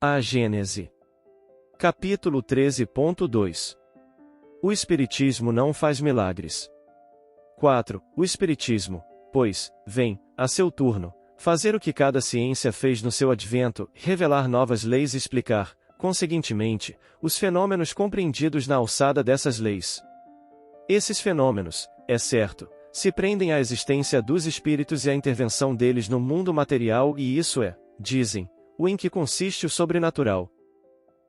A Gênese. Capítulo 13.2. O Espiritismo não faz milagres. 4. O Espiritismo, pois, vem, a seu turno, fazer o que cada ciência fez no seu advento, revelar novas leis e explicar, conseguintemente, os fenômenos compreendidos na alçada dessas leis. Esses fenômenos, é certo, se prendem à existência dos espíritos e à intervenção deles no mundo material e isso é, dizem, o em que consiste o sobrenatural.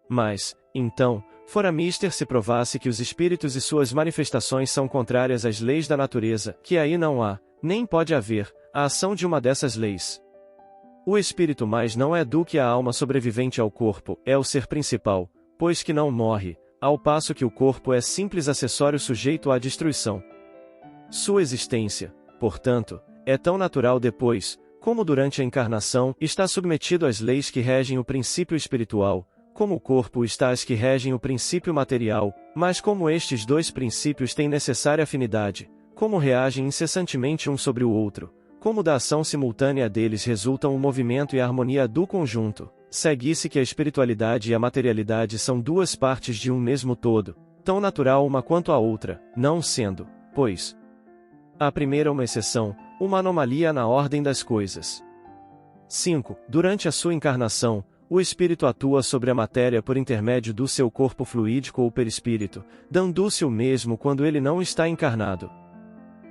Mas, então, fora mister se provasse que os espíritos e suas manifestações são contrárias às leis da natureza, que aí não há, nem pode haver, a ação de uma dessas leis. O espírito mais não é do que a alma sobrevivente ao corpo, é o ser principal, pois que não morre, ao passo que o corpo é simples acessório sujeito à destruição. Sua existência, portanto, é tão natural depois, como durante a encarnação, está submetido às leis que regem o princípio espiritual, como o corpo está às que regem o princípio material, mas como estes dois princípios têm necessária afinidade, como reagem incessantemente um sobre o outro, como da ação simultânea deles resultam o movimento e a harmonia do conjunto, segue-se que a espiritualidade e a materialidade são duas partes de um mesmo todo, tão natural uma quanto a outra, não sendo, pois, a primeira uma exceção, uma anomalia na ordem das coisas. 5. Durante a sua encarnação, o espírito atua sobre a matéria por intermédio do seu corpo fluídico ou perispírito, dando-se o mesmo quando ele não está encarnado.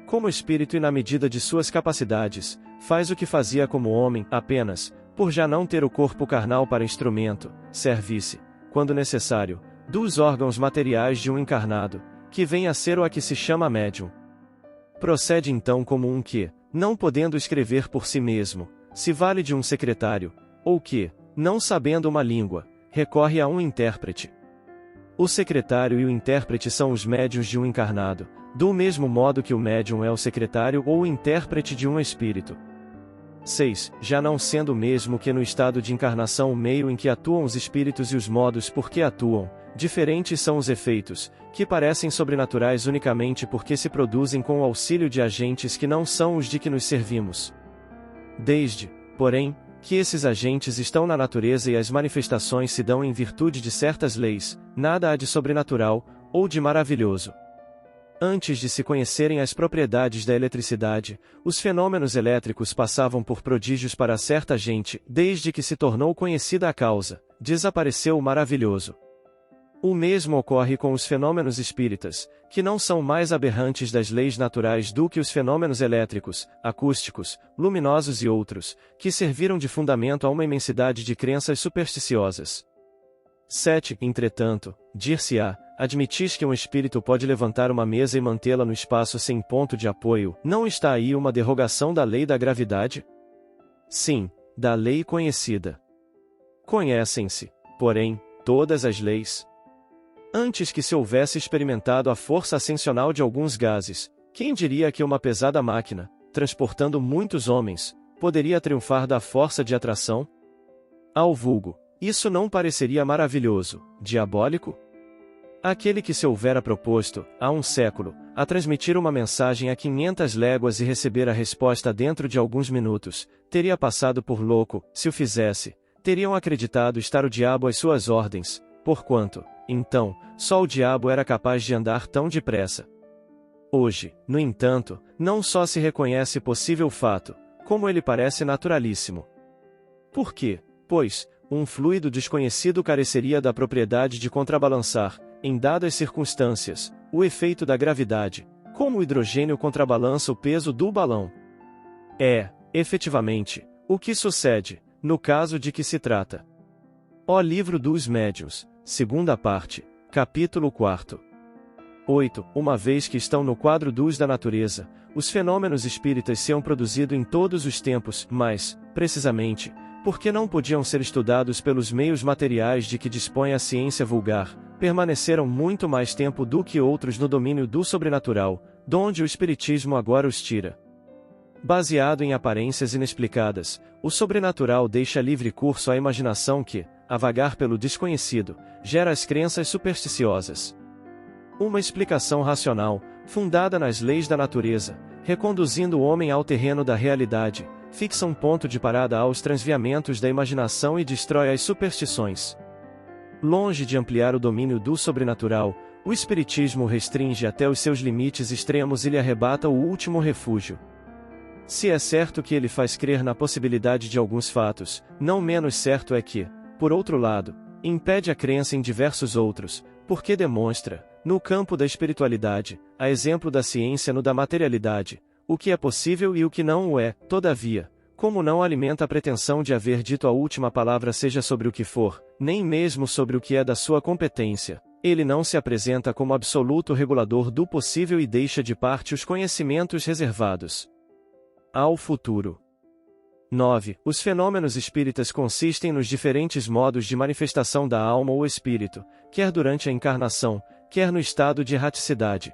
Como espírito e na medida de suas capacidades, faz o que fazia como homem, apenas, por já não ter o corpo carnal para instrumento, serve-se, quando necessário, dos órgãos materiais de um encarnado, que vem a ser o a que se chama médium. Procede então como um que, não podendo escrever por si mesmo, se vale de um secretário, ou que, não sabendo uma língua, recorre a um intérprete. O secretário e o intérprete são os médiuns de um encarnado, do mesmo modo que o médium é o secretário ou o intérprete de um espírito. 6. Já não sendo o mesmo que no estado de encarnação o meio em que atuam os espíritos e os modos por que atuam, diferentes são os efeitos, que parecem sobrenaturais unicamente porque se produzem com o auxílio de agentes que não são os de que nos servimos. Desde, porém, que esses agentes estão na natureza e as manifestações se dão em virtude de certas leis, nada há de sobrenatural, ou de maravilhoso. Antes de se conhecerem as propriedades da eletricidade, os fenômenos elétricos passavam por prodígios para certa gente, desde que se tornou conhecida a causa, desapareceu o maravilhoso. O mesmo ocorre com os fenômenos espíritas, que não são mais aberrantes das leis naturais do que os fenômenos elétricos, acústicos, luminosos e outros, que serviram de fundamento a uma imensidade de crenças supersticiosas. 7. Entretanto, dir-se-á, admitis que um espírito pode levantar uma mesa e mantê-la no espaço sem ponto de apoio, não está aí uma derrogação da lei da gravidade? Sim, da lei conhecida. Conhecem-se, porém, todas as leis. Antes que se houvesse experimentado a força ascensional de alguns gases, quem diria que uma pesada máquina, transportando muitos homens, poderia triunfar da força de atração? Ao vulgo, isso não pareceria maravilhoso, diabólico? Aquele que se houvera proposto, há um século, a transmitir uma mensagem a 500 léguas e receber a resposta dentro de alguns minutos, teria passado por louco, se o fizesse, teriam acreditado estar o diabo às suas ordens, porquanto, então, só o diabo era capaz de andar tão depressa. Hoje, no entanto, não só se reconhece possível fato, como ele parece naturalíssimo. Por quê? Pois, um fluido desconhecido careceria da propriedade de contrabalançar, em dadas circunstâncias, o efeito da gravidade, como o hidrogênio contrabalança o peso do balão. É, efetivamente, o que sucede, no caso de que se trata. Ó Livro dos Médiuns, segunda parte, capítulo 4. 8. Uma vez que estão no quadro dos da natureza, os fenômenos espíritas se hão produzido em todos os tempos, mas, precisamente, porque não podiam ser estudados pelos meios materiais de que dispõe a ciência vulgar, permaneceram muito mais tempo do que outros no domínio do sobrenatural, donde o espiritismo agora os tira. Baseado em aparências inexplicadas, o sobrenatural deixa livre curso à imaginação que, a vagar pelo desconhecido, gera as crenças supersticiosas. Uma explicação racional, fundada nas leis da natureza, reconduzindo o homem ao terreno da realidade, fixa um ponto de parada aos transviamentos da imaginação e destrói as superstições. Longe de ampliar o domínio do sobrenatural, o espiritismo restringe até os seus limites extremos e lhe arrebata o último refúgio. Se é certo que ele faz crer na possibilidade de alguns fatos, não menos certo é que, por outro lado, impede a crença em diversos outros, porque demonstra, no campo da espiritualidade, a exemplo da ciência no da materialidade, o que é possível e o que não o é. Todavia, como não alimenta a pretensão de haver dito a última palavra seja sobre o que for, nem mesmo sobre o que é da sua competência, ele não se apresenta como absoluto regulador do possível e deixa de parte os conhecimentos reservados ao futuro. 9. Os fenômenos espíritas consistem nos diferentes modos de manifestação da alma ou espírito, quer durante a encarnação, quer no estado de erraticidade.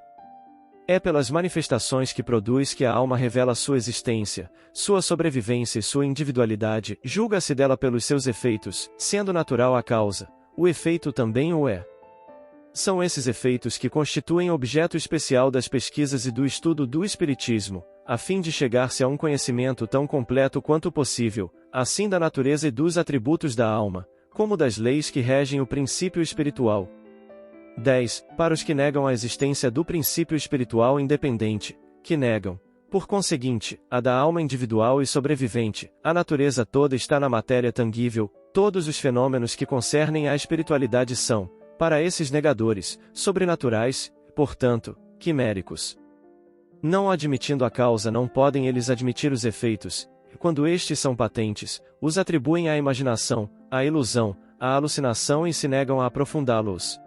É pelas manifestações que produz que a alma revela sua existência, sua sobrevivência e sua individualidade, julga-se dela pelos seus efeitos, sendo natural a causa, o efeito também o é. São esses efeitos que constituem objeto especial das pesquisas e do estudo do espiritismo, a fim de chegar-se a um conhecimento tão completo quanto possível, assim da natureza e dos atributos da alma, como das leis que regem o princípio espiritual. 10. Para os que negam a existência do princípio espiritual independente, que negam, por conseguinte, a da alma individual e sobrevivente, a natureza toda está na matéria tangível, todos os fenômenos que concernem à espiritualidade são, para esses negadores, sobrenaturais, portanto, quiméricos. Não admitindo a causa, não podem eles admitir os efeitos, e quando estes são patentes, os atribuem à imaginação, à ilusão, à alucinação e se negam a aprofundá-los.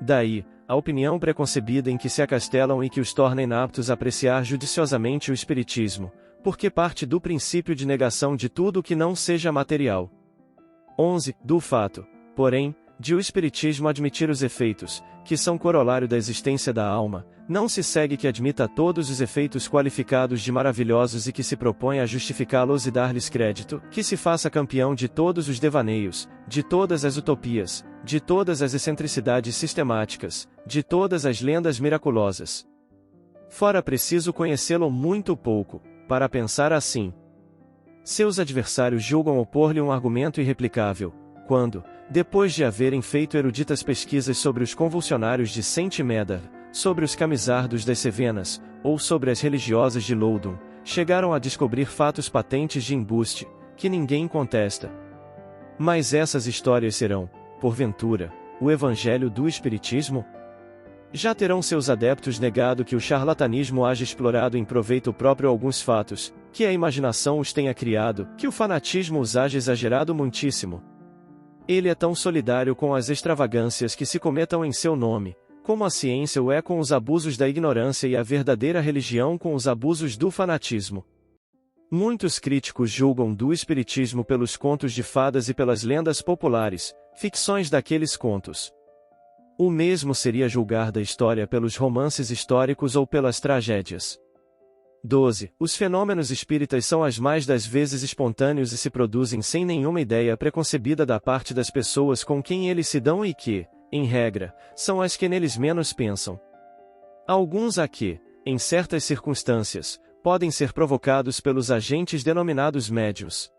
Daí, a opinião preconcebida em que se acastelam e que os torna inaptos a apreciar judiciosamente o espiritismo, porque parte do princípio de negação de tudo o que não seja material. 11. Do fato, porém, de o espiritismo admitir os efeitos, que são corolário da existência da alma, não se segue que admita todos os efeitos qualificados de maravilhosos e que se propõe a justificá-los e dar-lhes crédito, que se faça campeão de todos os devaneios, de todas as utopias, de todas as excentricidades sistemáticas, de todas as lendas miraculosas. Fora preciso conhecê-lo muito pouco, para pensar assim. Seus adversários julgam opor-lhe um argumento irreplicável, quando, depois de haverem feito eruditas pesquisas sobre os convulsionários de Saint Médard, sobre os camisardos das Cevenas, ou sobre as religiosas de Loudun, chegaram a descobrir fatos patentes de embuste, que ninguém contesta. Mas essas histórias serão, porventura, o evangelho do Espiritismo? Já terão seus adeptos negado que o charlatanismo haja explorado em proveito próprio alguns fatos, que a imaginação os tenha criado, que o fanatismo os haja exagerado muitíssimo. Ele é tão solidário com as extravagâncias que se cometam em seu nome, como a ciência o é com os abusos da ignorância e a verdadeira religião com os abusos do fanatismo. Muitos críticos julgam do espiritismo pelos contos de fadas e pelas lendas populares, ficções daqueles contos. O mesmo seria julgar da história pelos romances históricos ou pelas tragédias. 12. Os fenômenos espíritas são as mais das vezes espontâneos e se produzem sem nenhuma ideia preconcebida da parte das pessoas com quem eles se dão e que, em regra, são as que neles menos pensam. Alguns há que, em certas circunstâncias, podem ser provocados pelos agentes denominados médiuns.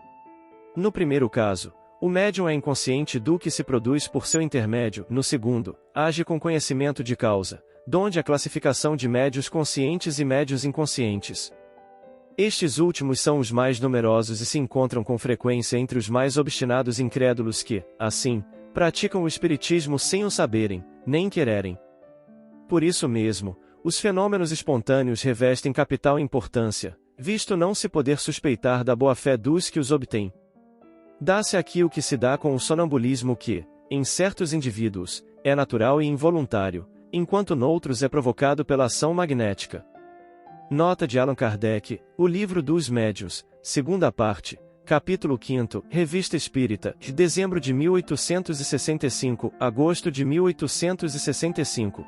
No primeiro caso, o médium é inconsciente do que se produz por seu intermédio, no segundo, age com conhecimento de causa, donde a classificação de médios conscientes e médios inconscientes. Estes últimos são os mais numerosos e se encontram com frequência entre os mais obstinados incrédulos que, assim, praticam o espiritismo sem o saberem, nem quererem. Por isso mesmo, os fenômenos espontâneos revestem capital importância, visto não se poder suspeitar da boa-fé dos que os obtêm. Dá-se aqui o que se dá com o sonambulismo que, em certos indivíduos, é natural e involuntário, enquanto noutros é provocado pela ação magnética. Nota de Allan Kardec, O Livro dos Médiuns, segunda parte, capítulo 5º, Revista Espírita, de dezembro de 1865, agosto de 1865.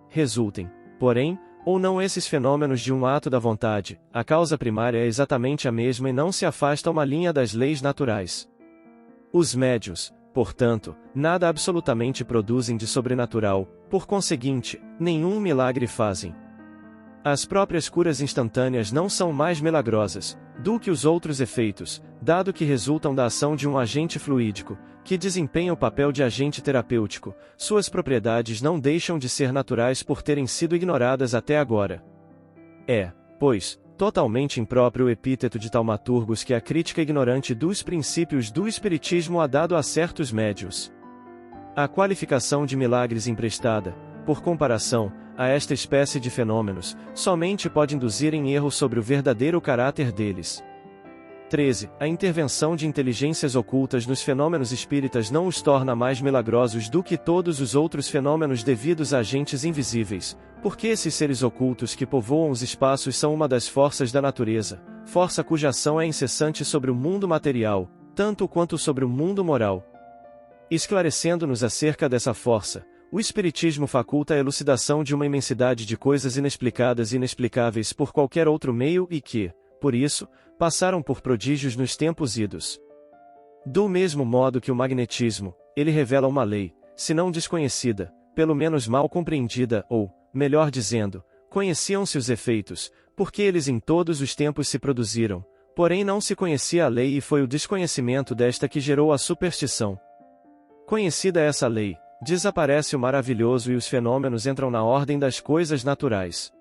Resultem, porém, ou não esses fenômenos de um ato da vontade, a causa primária é exatamente a mesma e não se afasta uma linha das leis naturais. Os médiuns, portanto, nada absolutamente produzem de sobrenatural, por conseguinte, nenhum milagre fazem. As próprias curas instantâneas não são mais milagrosas, do que os outros efeitos, dado que resultam da ação de um agente fluídico, que desempenha o papel de agente terapêutico. Suas propriedades não deixam de ser naturais por terem sido ignoradas até agora. É, pois, totalmente impróprio o epíteto de taumaturgos que a crítica ignorante dos princípios do espiritismo há dado a certos médios. A qualificação de milagres emprestada, por comparação, a esta espécie de fenômenos, somente pode induzir em erro sobre o verdadeiro caráter deles. 13. A intervenção de inteligências ocultas nos fenômenos espíritas não os torna mais milagrosos do que todos os outros fenômenos devidos a agentes invisíveis, porque esses seres ocultos que povoam os espaços são uma das forças da natureza, força cuja ação é incessante sobre o mundo material, tanto quanto sobre o mundo moral. Esclarecendo-nos acerca dessa força, o Espiritismo faculta a elucidação de uma imensidade de coisas inexplicadas e inexplicáveis por qualquer outro meio e que, por isso, passaram por prodígios nos tempos idos. Do mesmo modo que o magnetismo, ele revela uma lei, se não desconhecida, pelo menos mal compreendida ou, melhor dizendo, conheciam-se os efeitos, porque eles em todos os tempos se produziram, porém não se conhecia a lei e foi o desconhecimento desta que gerou a superstição. Conhecida essa lei, desaparece o maravilhoso e os fenômenos entram na ordem das coisas naturais.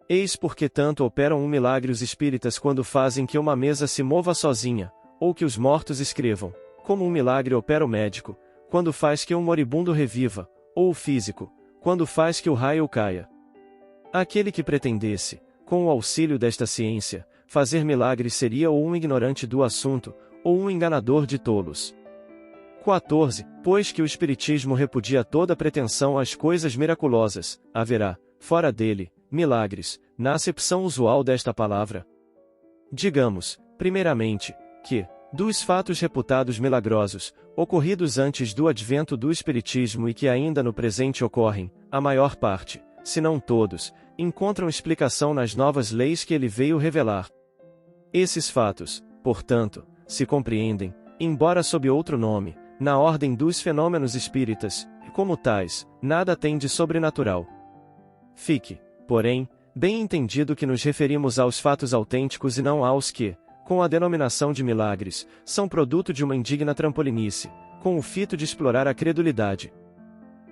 Eis porque tanto operam um milagre os espíritas quando fazem que uma mesa se mova sozinha, ou que os mortos escrevam, como um milagre opera o médico, quando faz que um moribundo reviva, ou o físico, quando faz que o raio caia. Aquele que pretendesse, com o auxílio desta ciência, fazer milagres seria ou um ignorante do assunto, ou um enganador de tolos. 14. Pois que o Espiritismo repudia toda pretensão às coisas miraculosas, haverá, fora dele, milagres, na acepção usual desta palavra. Digamos, primeiramente, que, dos fatos reputados milagrosos, ocorridos antes do advento do Espiritismo e que ainda no presente ocorrem, a maior parte, se não todos, encontram explicação nas novas leis que ele veio revelar. Esses fatos, portanto, se compreendem, embora sob outro nome, na ordem dos fenômenos espíritas, e como tais, nada tem de sobrenatural. Fique, porém, bem entendido que nos referimos aos fatos autênticos e não aos que, com a denominação de milagres, são produto de uma indigna trampolinice, com o fito de explorar a credulidade.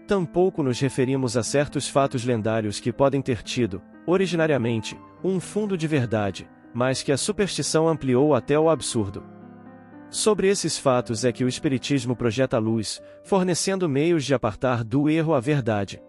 Tampouco nos referimos a certos fatos lendários que podem ter tido, originariamente, um fundo de verdade, mas que a superstição ampliou até o absurdo. Sobre esses fatos é que o Espiritismo projeta luz, fornecendo meios de apartar do erro a verdade.